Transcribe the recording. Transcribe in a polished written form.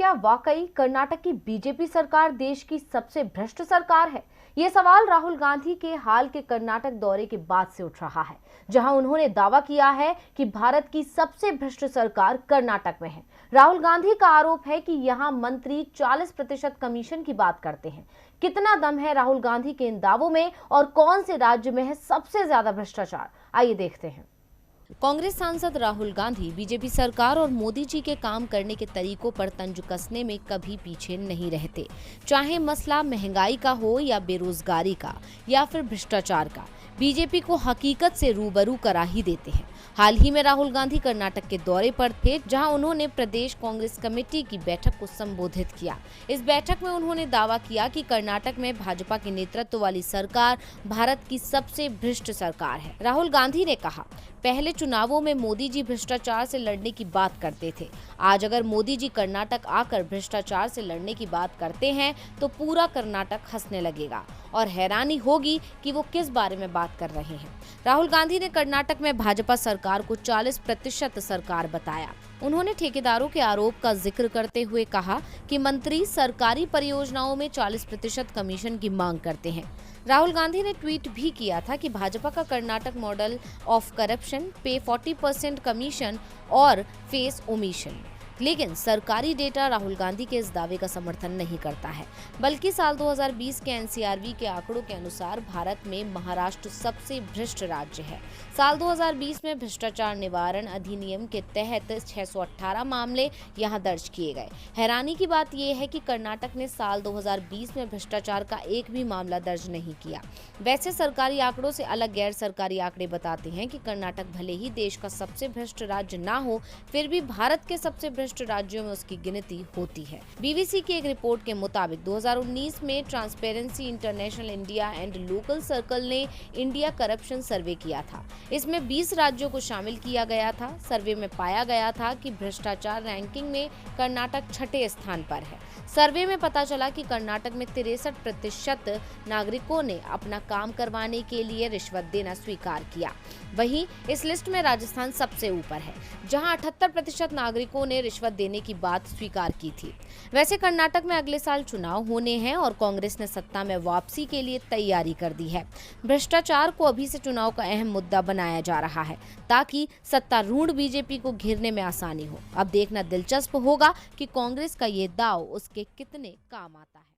क्या वाकई कर्नाटक की बीजेपी सरकार देश की सबसे भ्रष्ट सरकार है? ये सवाल राहुल गांधी के हाल के कर्नाटक दौरे के बाद से उठ रहा है, जहां उन्होंने दावा किया है कि भारत की सबसे भ्रष्ट सरकार कर्नाटक में है। राहुल गांधी का आरोप है कि यहां मंत्री 40% कमीशन की बात करते हैं। कितना दम है राहुल गांधी के इन दावों में और कौन से राज्य में है सबसे ज्यादा भ्रष्टाचार? आइए देखते हैं। कांग्रेस सांसद राहुल गांधी बीजेपी सरकार और मोदी जी के काम करने के तरीकों पर तंज कसने में कभी पीछे नहीं रहते, चाहे मसला महंगाई का हो या बेरोजगारी का या फिर भ्रष्टाचार का। बीजेपी को हकीकत से रूबरू करा ही देते हैं। हाल ही में राहुल गांधी कर्नाटक के दौरे पर थे, जहां उन्होंने प्रदेश कांग्रेस कमेटी की बैठक को संबोधित किया। इस बैठक में उन्होंने दावा किया कि कर्नाटक में भाजपा के नेतृत्व वाली सरकार भारत की सबसे भ्रष्ट सरकार है। राहुल गांधी ने कहा, पहले चुनावों में मोदी जी भ्रष्टाचार से लड़ने की बात करते थे। आज अगर मोदी जी कर्नाटक आकर भ्रष्टाचार से लड़ने की बात करते हैं तो पूरा कर्नाटक हंसने लगेगा और हैरानी होगी कि वो किस बारे में बात कर रहे हैं। राहुल गांधी ने कर्नाटक में भाजपा सरकार को 40% सरकार बताया। उन्होंने ठेकेदारों के आरोप का जिक्र करते हुए कहा कि मंत्री सरकारी परियोजनाओं में 40% कमीशन की मांग करते हैं। राहुल गांधी ने ट्वीट भी किया था कि भाजपा का कर्नाटक मॉडल ऑफ करप्शन, पे 40% कमीशन और फेस ओमिशन। लेकिन सरकारी डेटा राहुल गांधी के इस दावे का समर्थन नहीं करता है, बल्कि साल 2020 के एनसीआरबी के आंकड़ों के अनुसार भारत में महाराष्ट्र सबसे भ्रष्ट राज्य है। साल 2020 में भ्रष्टाचार निवारण अधिनियम के तहत 618 मामले यहां दर्ज किए गए। हैरानी की बात यह है कि कर्नाटक ने साल 2020 में भ्रष्टाचार का एक भी मामला दर्ज नहीं किया। वैसे सरकारी आंकड़ों से अलग गैर सरकारी आंकड़े बताते हैं कि कर्नाटक भले ही देश का सबसे भ्रष्ट राज्य ना हो, फिर भी भारत के सबसे भ्रष्ट राज्यों में उसकी गिनती होती है। बीबीसी की एक रिपोर्ट के मुताबिक 2019 में transparency international India and local circle ने इंडिया करप्शन सर्वे किया था। इसमें 20 राज्यों को शामिल किया गया था। सर्वे में पाया गया था कि भ्रष्टाचार रैंकिंग में कर्नाटक 6ठे स्थान पर है। सर्वे में पता चला कि कर्नाटक में 63% नागरिकों ने अपना काम करवाने के लिए रिश्वत देना स्वीकार किया। वहीं इस लिस्ट में राजस्थान सबसे ऊपर है, जहां 78% नागरिकों ने रिश्वत देने की बात स्वीकार की थी। वैसे कर्नाटक में अगले साल चुनाव होने हैं और कांग्रेस ने सत्ता में वापसी के लिए तैयारी कर दी है। भ्रष्टाचार को अभी से चुनाव का अहम मुद्दा बनाया जा रहा है, ताकि सत्तारूढ़ बीजेपी को घेरने में आसानी हो। अब देखना दिलचस्प होगा कि कांग्रेस का ये दांव उसके कितने काम आता है।